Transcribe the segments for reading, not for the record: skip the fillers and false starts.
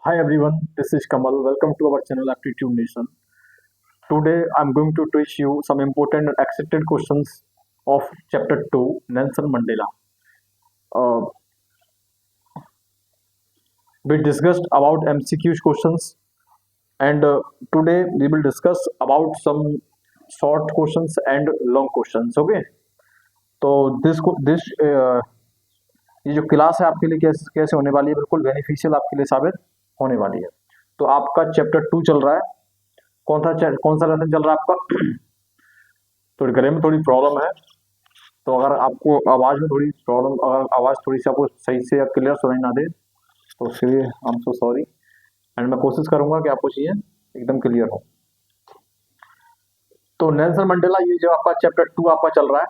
Hi everyone, this is Kamal. Welcome to our channel Aptitude Nation. Today I'm going to teach you some important and accepted questions of chapter 2, Nelson Mandela. Uh, we discussed about MCQ questions and today we will discuss about some short questions and long questions. Okay, तो this ये जो class है आपके लिए कैसे कैसे होने वाली है, बिल्कुल बेनिफिशियल आपके लिए साबित होने वाली है। तो आपका चैप्टर 2 चल रहा है। कौन सा लेसन चल रहा है आपका? थोड़ी गले में थोड़ी प्रॉब्लम है, तो अगर आपको आवाज़ में थोड़ी प्रॉब्लम, अगर आवाज़ थोड़ी सी आपको सही से या क्लियर सुनाई ना दे तो उसके लिए I am so sorry and मैं कोशिश करूंगा कि आपको चीज़ें एकदम क्लियर हो। तो नेल्सन मंडेला, ये जो आपका चैप्टर 2 आपका चल रहा है,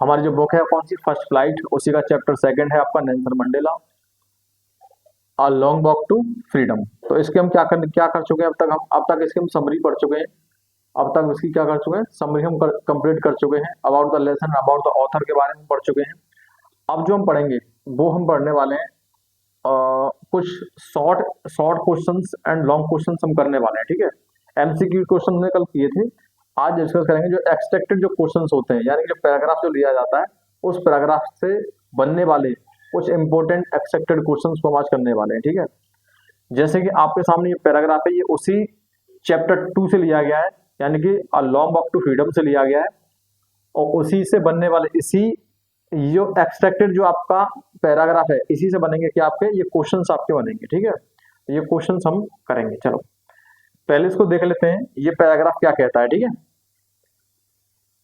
हमारी जो बुक है कौन सी, फर्स्ट फ्लाइट, उसी का चैप्टर 2 है आपका Nelson Mandela a long walk to freedom. तो इसके हम क्या कर चुके हैं अब तक इसकी हम समरी पढ़ चुके हैं। अब तक इसकी क्या कर चुके हैं, समरी हम कंप्लीट कर चुके हैं। About the lesson, about the author के बारे में पढ़ चुके हैं। अब जो हम पढ़ेंगे वो हम पढ़ने वाले हैं कुछ short questions and long questions हम करने वाले हैं, ठीक है। एमसीक्यू क्वेश्चन हमने कल किए थे, आज डिस्कस करेंगे जो एक्सपेक्टेड जो क्वेश्चंस होते हैं, यानी जो पैराग्राफ जो लिया जाता है उस पैराग्राफ से बनने वाले कुछ इंपॉर्टेंट एक्सपेक्टेड क्वेश्चंस को हम आज करने वाले हैं, ठीक है। जैसे कि आपके सामने ये पैराग्राफ है, ये उसी चैप्टर 2 से लिया गया है, यानी कि a long walk to freedom से लिया गया है, और उसी से बनने वाले इसी जो एक्सपेक्टेड जो आपका पैराग्राफ है, इसी से बनेंगे क्या आपके ये क्वेश्चंस आपके बनेंगे, ठीक है। ये क्वेश्चंस हम करेंगे। चलो पहले इसको देख लेते हैं, ये पैराग्राफ क्या कहता है, ठीक है।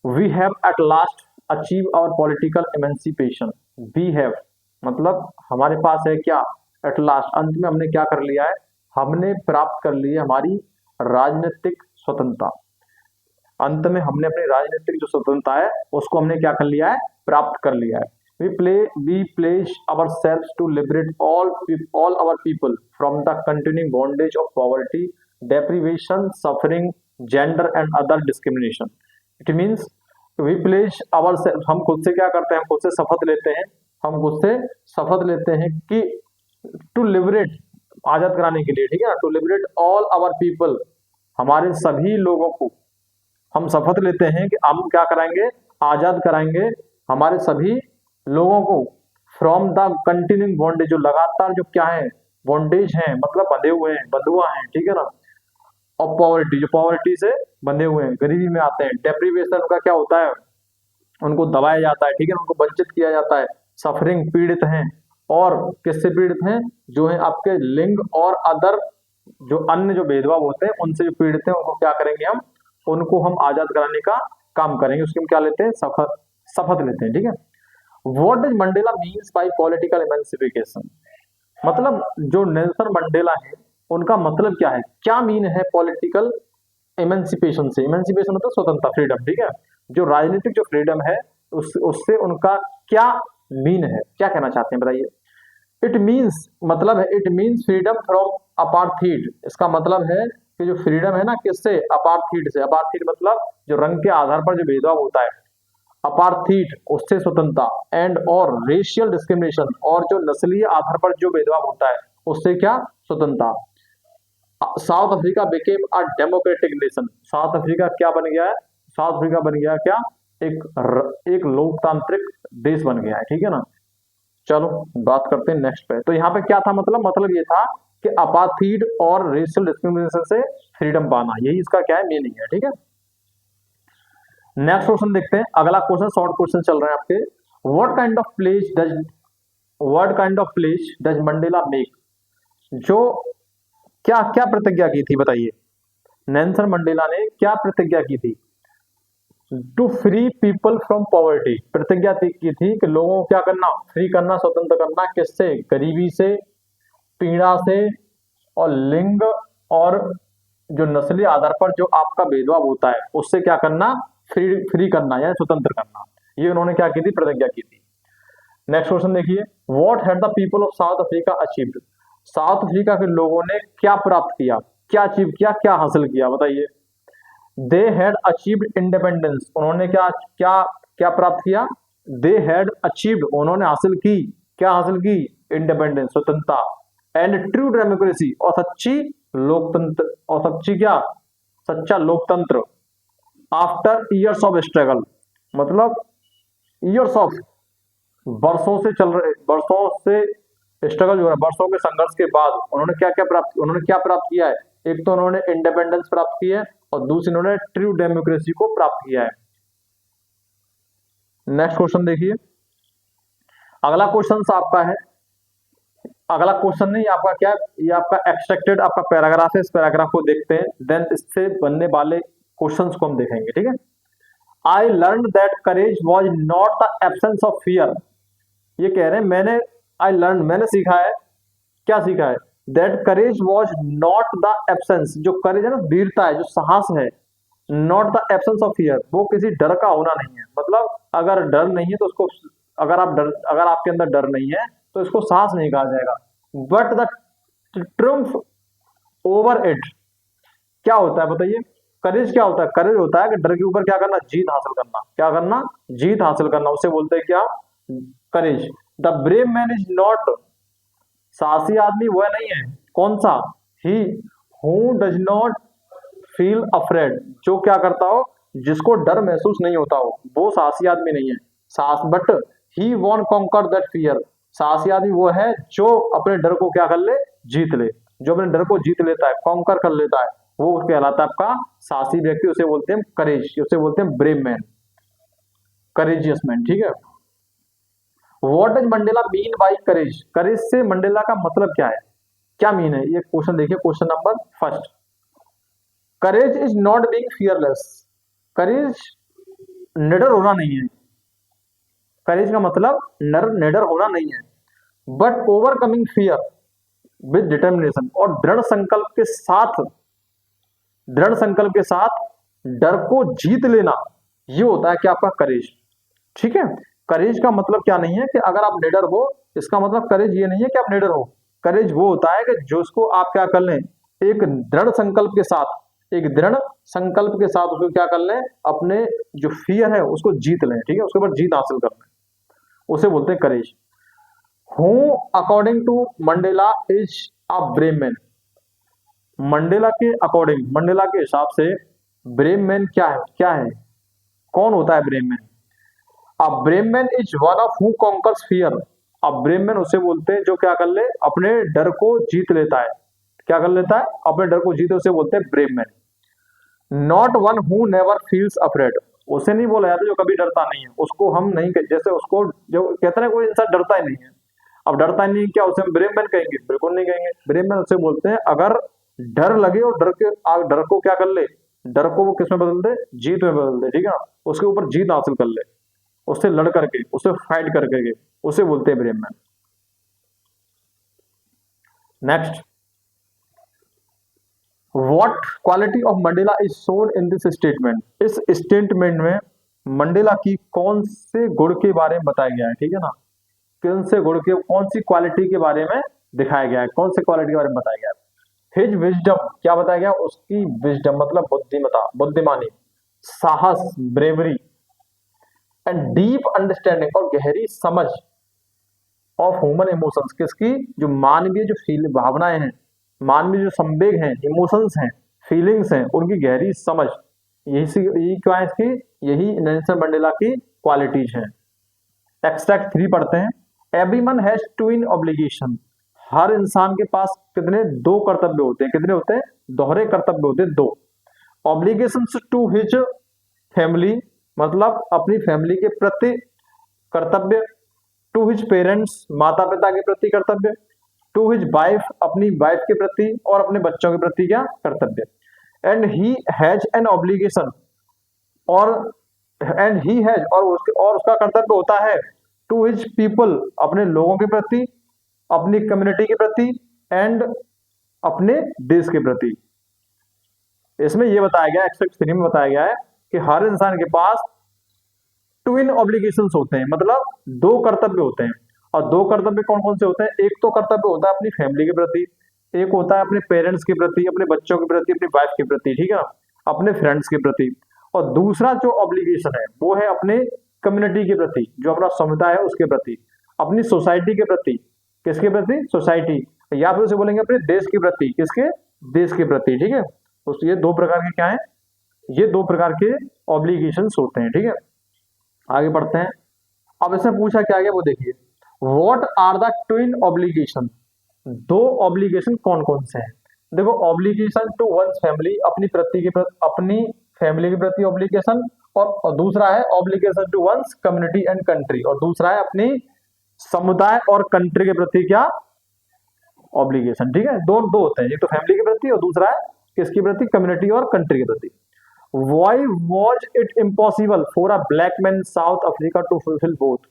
We have at last achieve our political emancipation. We have मतलब हमारे पास है क्या, एट लास्ट अंत में हमने क्या कर लिया है, हमने प्राप्त कर ली है हमारी राजनीतिक स्वतंत्रता। अंत में हमने अपनी राजनीतिक जो स्वतंत्रता है उसको हमने क्या कर लिया है, प्राप्त कर लिया है। we pledge ourselves to liberate all our people from the continuing bondage of poverty, deprivation, suffering, gender and other discrimination. It means we pledge ourselves, हम खुद से क्या करते हैं, हम खुद से शपथ लेते हैं कि to liberate, आजाद कराने के लिए, ठीक है ना, to liberate all our people, हमारे सभी लोगों को हम शपथ लेते हैं कि हम क्या कराएंगे, आजाद कराएंगे हमारे सभी लोगों को फ्रॉम द कंटिन्यूइंग बॉन्डेज, जो लगातार जो क्या है बॉन्डेज है, मतलब बंधे हुए हैं, बंधुआ हैं, ठीक है ना, और पॉवर्टी, जो पॉवर्टी से बंधे हुए हैं, गरीबी में आते हैं। डेप्रीवेशन का क्या होता है, उनको दबाया जाता है, ठीक है, उनको वंचित किया जाता है। सफरिंग, पीड़ित हैं, और किससे पीड़ित हैं, जो है आपके लिंग और अदर जो अन्य जो भेदभाव होते हैं उनसे जो पीड़ित हैं, उनको क्या करेंगे हम, उनको हम आजाद कराने का काम करेंगे। उसके हम क्या लेते हैं, शपथ लेते हैं, ठीक है। What does Mandela means by political emancipation, मतलब जो नेल्सन मंडेला है उनका मतलब क्या है, क्या मीन है पॉलिटिकल इमेंसिपेशन से। इमेंसिपेशन मतलब स्वतंत्रता, फ्रीडम, ठीक है। जो राजनीतिक जो फ्रीडम है उससे उनका क्या मीन है, क्या कहना चाहते हैं बताइए। इट मीन्स मतलब है, it means freedom from apartheid. इसका मतलब है कि जो फ्रीडम है ना, किससे, अपार्थीड से। अपार्थीड मतलब जो रंग के आधार पर जो भेदभाव होता है, अपार्थीड उससे स्वतंत्रता, एंड और रेशियल डिस्क्रिमिनेशन, और जो नस्लीय आधार पर जो भेदभाव होता है उससे क्या, स्वतंत्रता। South Africa became a democratic nation. South Africa क्या बन गया है, साउथ अफ्रीका बन गया क्या, एक लोकतांत्रिक देश बन गया है, ठीक है ना। चलो बात करते हैं नेक्स्ट पे। तो यहाँ पे क्या था, मतलब ये था कि अपार्थीड और रेशियल डिस्क्रिमिनेशन से फ्रीडम पाना, यही इसका क्या है, मीनिंग है, ठीक है। नेक्स्ट क्वेश्चन देखते हैं, अगला क्वेश्चन शॉर्ट क्वेश्चन चल रहे हैं आपके। What kind of pledge does Mandela make, जो क्या क्या प्रतिज्ञा की थी बताइए, नेल्सन मंडेला ने क्या प्रतिज्ञा की थी, to free people from poverty. प्रतिज्ञा की थी कि लोगों को क्या करना, फ्री करना, स्वतंत्र करना, किससे, गरीबी से, पीड़ा से, और लिंग और जो नस्ली आधार पर जो आपका भेदभाव होता है उससे क्या करना, फ्री करना या स्वतंत्र करना। ये उन्होंने क्या की थी, प्रतिज्ञा की थी। नेक्स्ट क्वेश्चन देखिए, what had the people of south Africa achieved. South Africa के लोगों ने क्या प्राप्त किया, क्या अचीव किया, क्या हासिल किया बताइए। They had achieved independence. उन्होंने क्या क्या क्या प्राप्त किया, दे हैड अचीव्ड, उन्होंने हासिल की, क्या हासिल की, इंडिपेंडेंस, स्वतंत्रता। एंड ट्रू डेमोक्रेसी, और सच्ची लोकतंत्र, और सच्ची क्या, सच्चा लोकतंत्र। आफ्टर ईयर्स ऑफ स्ट्रगल, मतलब ईयर्स ऑफ, वर्षों से चल रहे, वर्षों से स्ट्रगल जो है, वर्षों के संघर्ष के बाद उन्होंने क्या क्या प्राप्त, उन्होंने क्या प्राप्त किया है। एक तो उन्होंने इंडिपेंडेंस प्राप्त की है और दूसरी उन्होंने ट्रू डेमोक्रेसी को प्राप्त किया है। नेक्स्ट क्वेश्चन देखिए, अगला क्वेश्चन आपका है, अगला क्वेश्चन नहीं आपका क्या है, ये आपका एक्सट्रैक्टेड आपका पैराग्राफ है। इस पैराग्राफ को देखते हैं, देन इससे बनने वाले क्वेश्चंस को हम देखेंगे, ठीक है। I learn that courage was not the absence of fear, ये कह रहे हैं मैंने, आई लर्न, मैंने सीखा है, क्या सीखा है, that courage was not the absence, जो करेज है ना, वीरता है, जो साहस है, not the absence of fear, वो किसी डर का होना नहीं है। मतलब अगर डर नहीं है तो उसको, अगर आपके अंदर डर नहीं है तो इसको साहस नहीं कहा जाएगा। But the triumph over it, क्या होता है बताइए, करेज क्या होता है, करेज होता है कि डर के ऊपर क्या करना, जीत हासिल करना, क्या करना, जीत हासिल करना, उसे बोलते हैं क्या, courage. The brave man is not, साहसी आदमी वह नहीं है, कौन सा, he who does not feel afraid, जो क्या करता हो, जिसको डर महसूस नहीं होता हो, वो साहसी आदमी नहीं है। साहस, but he want conquer that fear, साहसी आदमी वो है जो अपने डर को क्या कर ले, जीत ले, जो अपने डर को जीत लेता है, कॉन्कर कर लेता है, वो कहलाता है आपका साहसी व्यक्ति, उसे बोलते हैं करेज, उसे बोलते हैं ब्रेव मैन, करेजियस मैन, ठीक है। What does Mandela mean by courage, courage से मंडेला का मतलब क्या है, क्या मीन है, ये क्वेश्चन देखिए, question number first, courage is not being fearless, courage निडर होना नहीं है, करेज का मतलब निडर होना नहीं है, but overcoming fear with determination, और दृढ़ संकल्प के साथ, दृढ़ संकल्प के साथ डर को जीत लेना, ये होता है कि आपका करेज, ठीक है। करेज का मतलब क्या नहीं है कि अगर आप निडर हो, इसका मतलब करेज ये नहीं है कि आप निडर हो, करेज वो होता है कि जो उसको आप क्या कर लें, एक दृढ़ संकल्प के साथ, एक दृढ़ संकल्प के साथ उसको क्या कर लें, अपने जो फियर है उसको जीत लें, ठीक है, उसके ऊपर जीत हासिल कर लें, उसे बोलते हैं courage. Who according to Mandela is a brave man, Mandela के अकॉर्डिंग, मंडेला के हिसाब से ब्रेव मैन क्या है, क्या है, कौन होता है brave man. A brave man is one of who conquers fear, अब ब्रेव मैन उसे बोलते हैं जो क्या कर ले, अपने डर को जीत लेता है, क्या कर लेता है, अपने डर को जीते, उसे बोलते हैं brave man. Not one who never feels afraid, उसे नहीं बोला जाता जो कभी डरता नहीं है, उसको हम नहीं, जैसे उसको जो कहते हैं कोई इंसान डरता ही नहीं है, अब डरता नहीं, क्या उसे हम ब्रेव मैन कहेंगे, बिल्कुल नहीं कहेंगे। ब्रेव मैन उसे बोलते हैं अगर डर लगे और डर को क्या कर ले, डर को वो किस में बदल दे, जीत में बदल दे, ठीक है ना, उसके ऊपर जीत हासिल कर ले, उससे लड़ करके, उससे फाइट करके, उसे बोलते हैं brave man. Next, what quality of Mandela is shown in this statement, इस स्टेटमेंट में मंडेला की कौन से गुण के बारे में बताया गया है, ठीक है ना, कौन से गुण के, कौन सी क्वालिटी के बारे में दिखाया गया है, कौन से क्वालिटी के बारे में बताया गया है। हिज विजडम, क्या बताया गया, उसकी विजडम मतलब बुद्धिमता, बुद्धिमानी, साहस, ब्रेवरी, एंड डीप अंडरस्टैंडिंग, और गहरी समझ ऑफ ह्यूमन इमोशंस, किसकी, जो मानवीय जो फील भावनाएं हैं, मानवीय जो संवेग हैं, इमोशंस हैं, फीलिंग्स हैं, उनकी गहरी समझ, यही क्या है इसकी, यही नेल्सन मंडेला की क्वालिटीज हैं। एक्सट्रैक्ट 3 पढ़ते हैं। एवरीवन हैज ट्विन ऑब्लिगेशन, हर इंसान के पास कितने, 2 कर्तव्य होते हैं, कितने होते हैं, दोहरे कर्तव्य होते हैं, 2। ऑब्लिगेशंस टू हिज फैमिली, मतलब अपनी फैमिली के प्रति कर्तव्य, टू हिज पेरेंट्स, माता पिता के प्रति कर्तव्य, टू हिज वाइफ, अपनी वाइफ के प्रति, और अपने बच्चों के प्रति क्या कर्तव्य। And he has an obligation, और एंड ही हैज, और उसका कर्तव्य होता है टू हिज पीपल, अपने लोगों के प्रति, अपनी कम्युनिटी के प्रति, एंड अपने देश के प्रति। इसमें यह बताया गया, एक्सट्रैक्ट 3 में बताया गया है कि हर इंसान के पास ट्विन ऑब्लिगेशंस होते हैं, मतलब 2 कर्तव्य होते हैं, और 2 कर्तव्य कौन कौन से होते हैं, एक तो कर्तव्य होता है अपनी फैमिली के प्रति, एक होता है अपने पेरेंट्स के प्रति, अपने बच्चों के प्रति, अपनी वाइफ के प्रति, ठीक है ना, अपने फ्रेंड्स के प्रति, और दूसरा जो ऑब्लिगेशन है वो है अपने कम्युनिटी के प्रति, जो अपना समुदाय है उसके प्रति, अपनी सोसाइटी के प्रति, किसके प्रति, सोसाइटी, या फिर उसे बोलेंगे अपने देश के प्रति, किसके, देश के प्रति, ठीक है। तो ये दो प्रकार के क्या है, ये दो प्रकार के ऑब्लिगेशंस होते हैं, ठीक है। आगे बढ़ते हैं। अब इसमें पूछा क्या गया वो देखिए, what are the twin obligation, दो ऑब्लिगेशन कौन कौन से हैं। देखो, ऑब्लिगेशन टू वंस फैमिली, अपनी प्रति के प्रति, अपनी फैमिली के प्रति ऑब्लिगेशन, और दूसरा है obligation to one's community and country, और दूसरा है अपनी समुदाय और कंट्री के प्रति क्या, ऑब्लिगेशन, ठीक है। दो दो होते हैं, एक तो फैमिली के प्रति और दूसरा है किसके प्रति, कम्युनिटी और कंट्री के प्रति। Why was it impossible for a black man South Africa to fulfill both?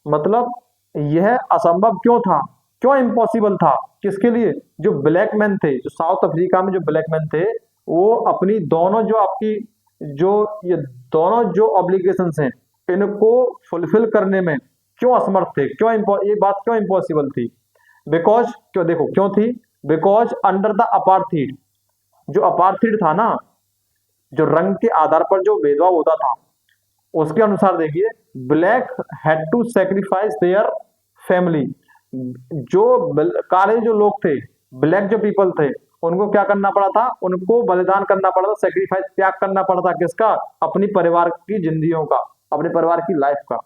मतलब यह असंभव क्यों था, क्यों इम्पॉसिबल था, किसके लिए, जो ब्लैक मैन थे, जो साउथ अफ्रीका में जो ब्लैक मैन थे, वो अपनी दोनों जो आपकी जो ये दोनों जो ऑब्लिगेशंस हैं इनको फुलफिल करने में क्यों असमर्थ थे, क्यों ये बात क्यों इम्पॉसिबल थी। बिकॉज, क्यों, देखो क्यों थी, बिकॉज अंडर द अपार्थीड, जो अपार्थीड था ना, जो रंग के आधार पर जो भेदभाव होता था, उसके अनुसार देखिए, black had to sacrifice their family, जो काले जो लोग थे, ब्लैक जो पीपल थे, उनको क्या करना पड़ा था, उनको बलिदान करना पड़ा था, सेक्रीफाइस, त्याग करना पड़ा था, किसका, अपनी परिवार की जिंदगियों का, अपने परिवार की लाइफ का,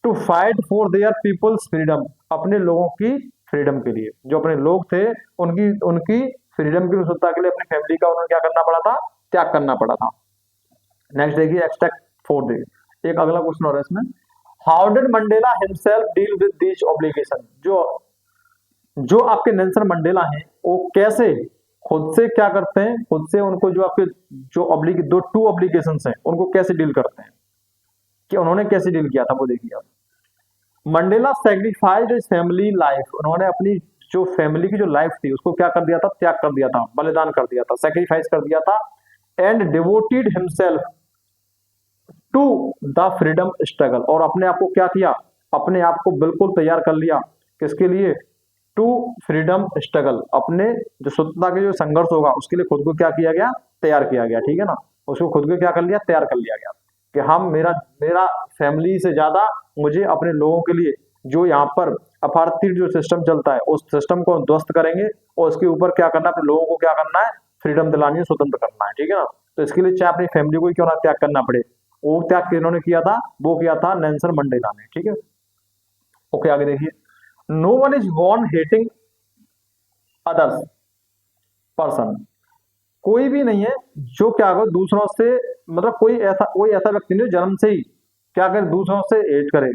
to fight for their people's freedom, अपने लोगों की फ्रीडम के लिए, जो अपने लोग थे उनकी उनकी फ्रीडम की स्वतंत्रता के लिए अपनी फैमिली का उन्होंने क्या करना पड़ा था, त्याग करना पड़ा था। नेक्स्ट देखिए, एक्सट्रैक्ट 4 देखिए, एक अगला क्वेश्चन और है इसमें, how did Mandela himself deal with this obligation, जो आपके नेल्सन मंडेला हैं वो कैसे खुद से क्या करते हैं, खुद से उनको जो आपके जो टू ऑब्लिगेशंस हैं उनको कैसे डील करते हैं, कि उन्होंने कैसे डील किया था वो देखिए आप। Mandela sacrificed his family life, उन्होंने अपनी जो फैमिली की जो लाइफ थी उसको क्या कर दिया था, त्याग कर दिया था, बलिदान कर दिया था, सैक्रिफाइस कर दिया था, and devoted himself to the freedom struggle, और अपने आप को क्या किया, अपने आप को बिल्कुल तैयार कर लिया, किसके लिए, टू फ्रीडम स्ट्रगल, अपने जो स्वतंत्रता के जो संघर्ष होगा उसके लिए खुद को क्या किया गया, तैयार किया गया, ठीक है ना। उसको खुद को क्या कर लिया, तैयार कर लिया गया कि हम मेरा फैमिली से ज्यादा मुझे अपने लोगों के लिए जो यहाँ पर अपार्थीड जो सिस्टम चलता है उस सिस्टम को ध्वस्त करेंगे, और उसके ऊपर क्या करना है, अपने लोगों को क्या करना है, फ्रीडम दिलानी है, स्वतंत्र करना है, ठीक है ना। तो इसके लिए चाहे अपनी फैमिली को क्यों ना त्याग करना पड़े, वो त्याग किन्होंने किया था, वो किया था नेल्सन मंडेला ने, ठीक है। ओके, आगे देखिए, no one is born hating others person, कोई भी नहीं है जो क्या करे दूसरों से, मतलब कोई ऐसा व्यक्ति नहीं जन्म से ही क्या करे, दूसरों से हेट करे,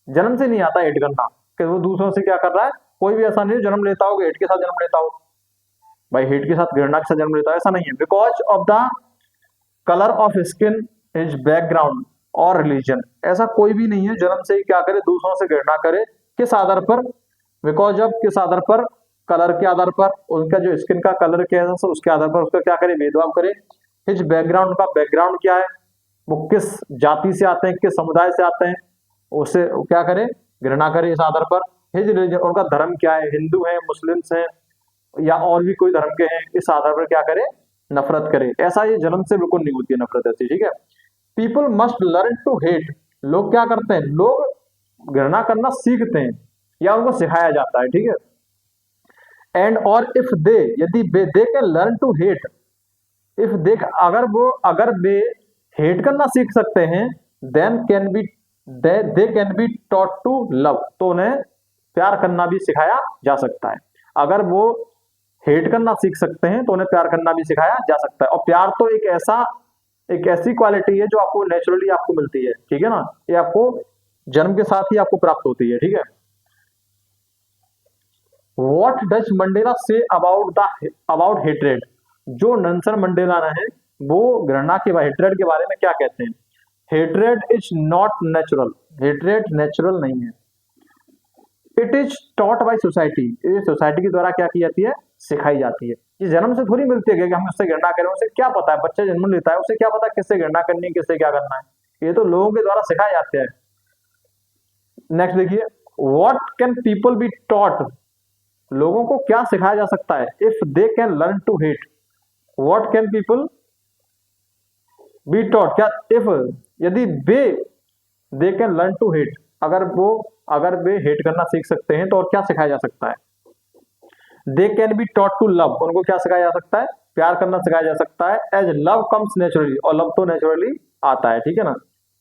जन्म से नहीं आता हेट करना, कि वो दूसरों से क्या कर रहा है, कोई भी ऐसा नहीं जन्म लेता हो हेट के साथ जन्म लेता हो, भाई हेट के साथ घृणा के साथ जन्म लेता है, ऐसा नहीं है। Because of the colour of skin, his background और रिलीजन, ऐसा कोई भी नहीं है जन्म से ही क्या करे, दूसरों से घृणा करे, किस आधार पर, बिकॉज ऑफ किस आधार पर, कलर के आधार पर, उनका जो स्किन का कलर क्या है उसके आधार पर उसका क्या करे, भेदभाव करे। हिज बैकग्राउंड, का बैकग्राउंड क्या है, वो किस जाति से आते हैं, किस समुदाय से आते हैं, उसे क्या करे, घृणा करे इस आधार पर। हिज रिलीजन, उनका धर्म क्या है, हिंदू है, मुस्लिम्स हैं या और भी कोई धर्म के हैं, इस आधार पर क्या करे, नफरत करे। ऐसा ये जन्म से बिल्कुल नहीं होती है नफरत ऐसी, ठीक है। People must learn to hate, लोग क्या करते हैं, लोग घृणा करना सीखते हैं या उनको सिखाया जाता है, ठीक है। एंड और इफ दे, यदि they can learn to hate, if they, अगर वे हेट करना सीख सकते हैं, then can be they can be taught to love, तो उन्हें प्यार करना भी सिखाया जा सकता है। अगर वो हेट करना सीख सकते हैं तो उन्हें प्यार करना भी सिखाया जा सकता है। और प्यार तो एक ऐसी क्वालिटी है जो आपको नेचुरली आपको मिलती है, ठीक है ना, ये आपको जन्म के साथ ही आपको प्राप्त होती है, ठीक है। What does Mandela say about hatred? जो नेल्सन मंडेला है वो घृणा के हेट्रेड के बारे में क्या कहते हैं। Hatred is not natural, hatred natural नहीं है। It is taught by society, ये सोसाइटी के द्वारा क्या की जाती है, सिखाई जाती है। ये जन्म से थोड़ी मिलती है कि हम उससे घृणा करें, उसे क्या पता है, बच्चा जन्म लेता है उसे क्या पता किससे घृणा करनी है, किससे क्या करना है, ये तो लोगों के द्वारा सिखाए जाते हैं। नेक्स्ट देखिए, what can people be taught, लोगों को क्या सिखाया जा सकता है, if they can learn to hate, what can people be taught, क्या इफ, यदि they can learn to hate, अगर वे हेट करना सीख सकते हैं तो और क्या सिखाया जा सकता है। They can be taught to love, उनको क्या सिखाया जा सकता है, प्यार करना सिखाया जा सकता है। एज लव कम्स नेचुरली, और लव तो नेचुरली आता है, ठीक है ना।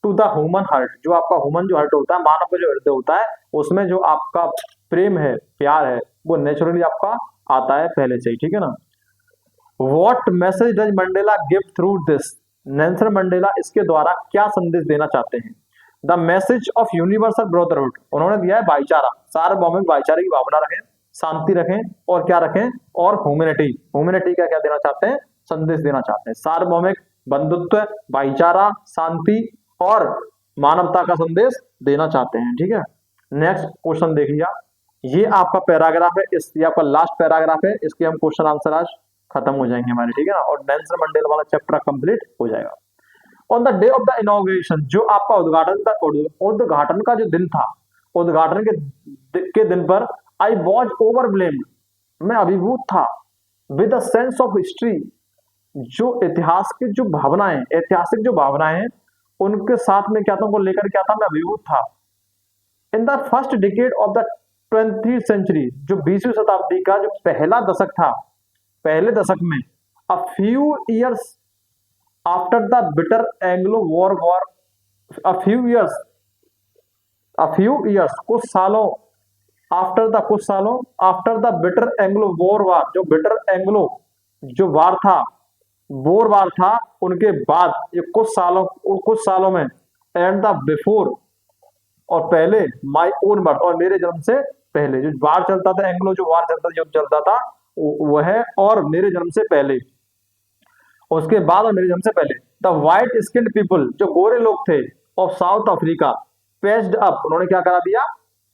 टू द ह्यूमन हार्ट, जो आपका ह्यूमन जो हार्ट होता है, मानव का जो हृदय होता है, उसमें जो आपका प्रेम है, प्यार है, वो नेचुरली आपका आता है पहले से ही, ठीक है ना। What message does Mandela give through this, Nelson Mandela इसके द्वारा क्या संदेश देना चाहते हैं। The message of universal brotherhood, उन्होंने दिया है भाईचारा, सार्वभौमिक भाईचारे की भावना रखें, शांति रखें, और क्या रखें, और ह्यूमैनिटी, ह्यूमैनिटी का क्या देना चाहते हैं, संदेश देना चाहते हैं। सार्वभौमिक, बंधुत्व, भाईचारा, शांति और मानवता का संदेश देना चाहते हैं, ठीक है। नेक्स्ट क्वेश्चन देखिए, ये आपका पैराग्राफ है, इस ये आपका लास्ट पैराग्राफ है, इसके हम क्वेश्चन आंसर आज खत्म हो जाएंगे हमारे, ठीक है ना, और नेल्सन मंडेला वाला चैप्टर कंप्लीट हो जाएगा। On the day of the inauguration, जो आपका उद्घाटन का जो दिन था, उद्घाटन के दिन पर आई वॉज ओवरब्लेम्ड, मैं अभिभूत था, with a sense of history, जो इतिहास की जो भावनाएं, ऐतिहासिक जो भावनाएं हैं, उनके साथ में क्या था, उनको लेकर क्या था, मैं अभिभूत था। In the first decade of the 20th century, जो 20वीं शताब्दी का जो पहला दशक था, पहले दशक में, a few years after the bitter Anglo war a few years कुछ सालों after the bitter Anglo war, जो बिटर एंग्लो जो वार था, वॉर वार था, उनके बाद ये कुछ सालों में, एंड द बिफोर, और पहले, माई ओन बर्थ, और मेरे जन्म से पहले, जो वार चलता था, एंग्लो जो वार चलता था, युद्ध चलता था, वह और मेरे जन्म से पहले, उसके बाद और मेरे जन्म से पहले, द व्हाइट स्किन्ड पीपल, जो गोरे लोग थे, ऑफ साउथ अफ्रीका, पेच्ड अप, उन्होंने क्या करा दिया,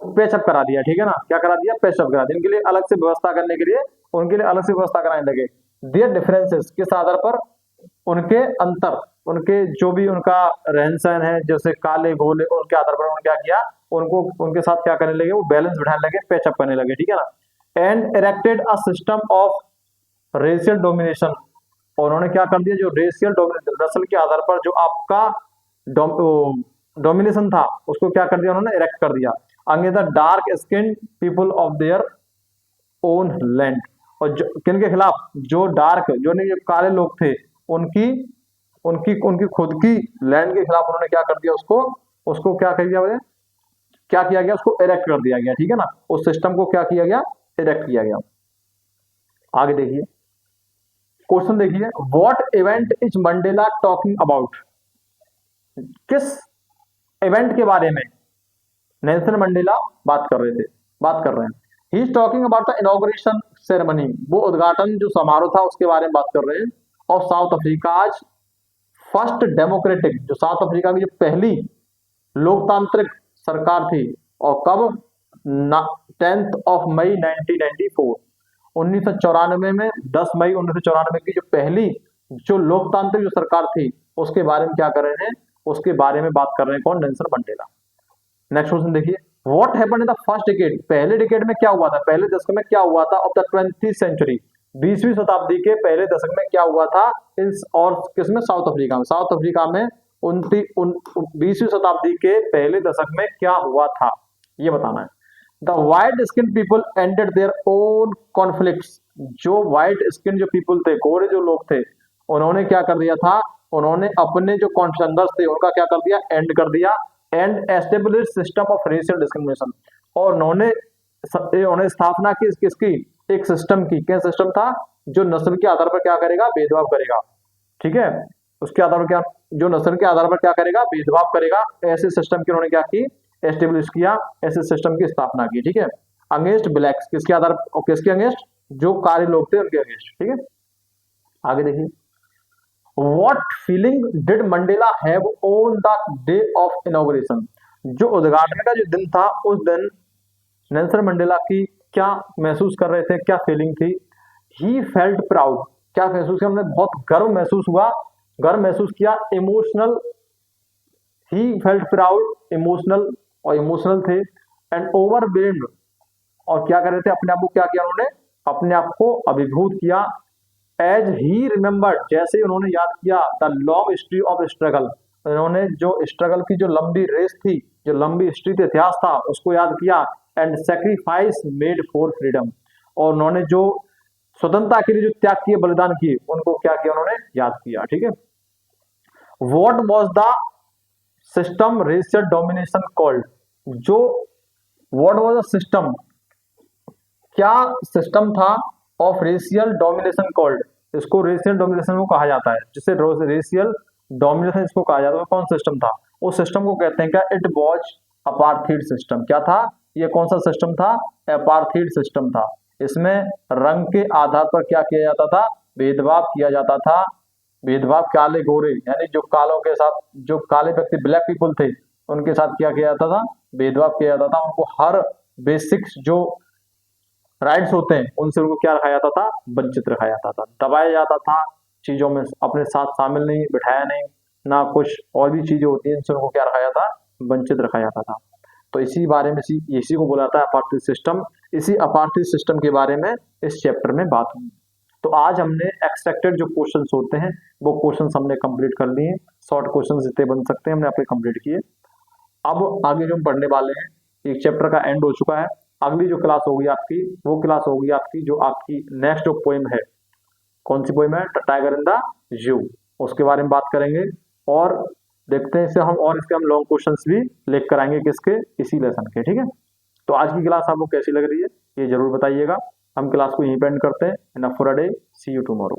पेचअप करा दिया, ठीक है ना, क्या करा दिया, पेचअप करा दिया, उनके लिए अलग से व्यवस्था करने के लिए, उनके लिए अलग से व्यवस्था कराने लगे। देयर डिफरेंसेस, किस आधार पर, उनके अंतर, उनके जो भी उनका रहन सहन है, जैसे काले गोले, उनके आधार पर उन्होंने क्या किया, उनको उनके साथ क्या करने लगे, वो बैलेंस बिठाने लगे, पेचअप करने लगे, ठीक है ना। And erected a system of racial domination, और उन्होंने क्या कर दिया, जो रेशियल डोमिनेशन, नस्ल के आधार पर जो आपका डोमिनेशन था, उसको क्या कर दिया, उन्होंने इरेक्ट कर दिया। Against the dark skin people of their own land, और किनके खिलाफ, जो डार्क, जो नहीं, जो काले लोग थे, उनकी उनकी उनकी खुद की लैंड के खिलाफ उन्होंने क्या कर दिया, उसको क्या कर दिया, क्या किया गया, उसको इरेक्ट कर दिया गया, ठीक है ना, उस सिस्टम को क्या किया गया, इरेक्ट किया गया। आगे देखिए, क्वेश्चन देखिए, what event is Mandela talking about, किस इवेंट के बारे में नेल्सन मंडेला बात कर रहे हैं। He is talking about the inauguration ceremony, वो उद्घाटन जो समारोह था उसके बारे में बात कर रहे हैं। और साउथ अफ्रीका फर्स्ट डेमोक्रेटिक, जो साउथ अफ्रीका की जो पहली लोकतांत्रिक सरकार थी, और कब, 10 मई 1994, 1994 में, 10 मई 1994 की जो पहली जो लोकतांत्रिक जो सरकार थी, उसके बारे में क्या कर रहे हैं, उसके बारे में बात कर रहे हैं, कौन, नेल्सन मंडेला। नेक्स्ट क्वेश्चन देखिए, what happened in the first decade, पहले डिकेड में क्या हुआ था, पहले दशक में क्या हुआ था, ऑफ द 20th सेंचुरी, 20वीं शताब्दी के पहले दशक में क्या हुआ था, और किसमें, साउथ अफ्रीका में, 20वीं शताब्दी के पहले दशक में क्या हुआ था, ये बताना है। The white skin people ended their own conflicts, जो व्हाइट स्किन जो पीपल थे, गोरे जो लोग थे, उन्होंने क्या कर दिया था, उन्होंने अपने जो संघर्ष थे उनका क्या कर दिया, एंड कर दिया। And establish system of racial discrimination, और उन्होंने स्थापना की किसकी, एक सिस्टम की, क्या सिस्टम था, जो नस्ल के आधार पर क्या करेगा, भेदभाव करेगा, ठीक है, उसके आधार पर क्या, जो नस्ल के आधार पर क्या करेगा, भेदभाव करेगा, ऐसे सिस्टम की उन्होंने क्या की, एस्टेब्लिश किया, ऐसे सिस्टम की स्थापना की, ठीक है। अगेंस्ट ब्लैक्स, किसके आधार पर, किसके अगेंस्ट, जो काले लोग थे उनके अगेंस्ट, ठीक है। आगे देखिए, What feeling did Mandela have on the day of inauguration? जो उद्घाटन का जो दिन था, उस दिन नेल्सन मंडेला की क्या महसूस कर रहे थे, क्या फीलिंग थी। He felt proud, क्या महसूस किया, उन्होंने बहुत गर्व महसूस हुआ, गर्व महसूस किया। Emotional, he felt proud, emotional, और इमोशनल थे। एंड overwhelmed, और क्या कर रहे थे, अपने आप को क्या किया, उन्होंने अपने आप को अभिभूत किया। एज ही रिमेम्बर्ड, जैसे उन्होंने याद किया, the long history of struggle, उन्होंने जो स्ट्रगल की जो लंबी रेस थी, जो लंबी हिस्ट्री इतिहास था, उसको याद किया। And sacrifice made for freedom, और उन्होंने जो स्वतंत्रता के लिए जो त्याग किए, बलिदान किए, उनको क्या किया, उन्होंने याद किया। ठीक है। What was the system racial domination called? जो व्हाट वाज द सिस्टम, क्या सिस्टम था ऑफ रेशियल डोमिनेशन कॉल्ड? इसको रेशियल डोमिनेशन को कहा जाता है, जिसे रेशियल डोमिनेशन इसको कहा जाता है। कौन सिस्टम था? उस सिस्टम को कहते हैं क्या? It was apartheid system. क्या था? ये कौन सा सिस्टम था? अपार्थीड सिस्टम था। इसमें रंग के आधार पर क्या किया जाता था? भेदभाव किया जाता था। भेदभाव काले गोरे, यानी जो कालों के साथ, जो काले व्यक्ति, ब्लैक पीपल थे, उनके साथ क्या किया जाता था? भेदभाव किया जाता था। उनको हर बेसिक्स जो राइट्स होते हैं उनसे उनको क्या रखा जाता था? वंचित रखा जाता था, दबाया जाता था, चीजों में अपने साथ शामिल नहीं, बिठाया नहीं, ना कुछ और भी चीजें होती हैं इनसे उनको क्या रखा जाता? वंचित रखा जाता था। तो इसी बारे में इसी को बोला जाता है अपार्थीड सिस्टम। इसी अपार्थीड सिस्टम के बारे में इस चैप्टर में बात हुई। तो आज हमने एक्सपेक्टेड जो क्वेश्चंस होते हैं वो क्वेश्चंस हमने कंप्लीट कर लिए। शॉर्ट क्वेश्चंस जितने बन सकते हैं हमने आपके कंप्लीट किए। अब आगे जो हम पढ़ने वाले हैं, एक चैप्टर का एंड हो चुका है। अगली जो क्लास होगी आपकी, वो क्लास होगी आपकी जो आपकी नेक्स्ट जो पोएम है, कौन सी पोएम है? टाइगर इन द जू, उसके बारे में बात करेंगे। और देखते हैं इसे हम, और इसके हम लॉन्ग क्वेश्चंस भी लेकर कराएंगे, किसके? इसी लेसन के। ठीक है। तो आज की क्लास आपको कैसी लग रही है ये जरूर बताइएगा। हम क्लास को यहीं पे एंड करते हैं। Enough for a day, see you tomorrow.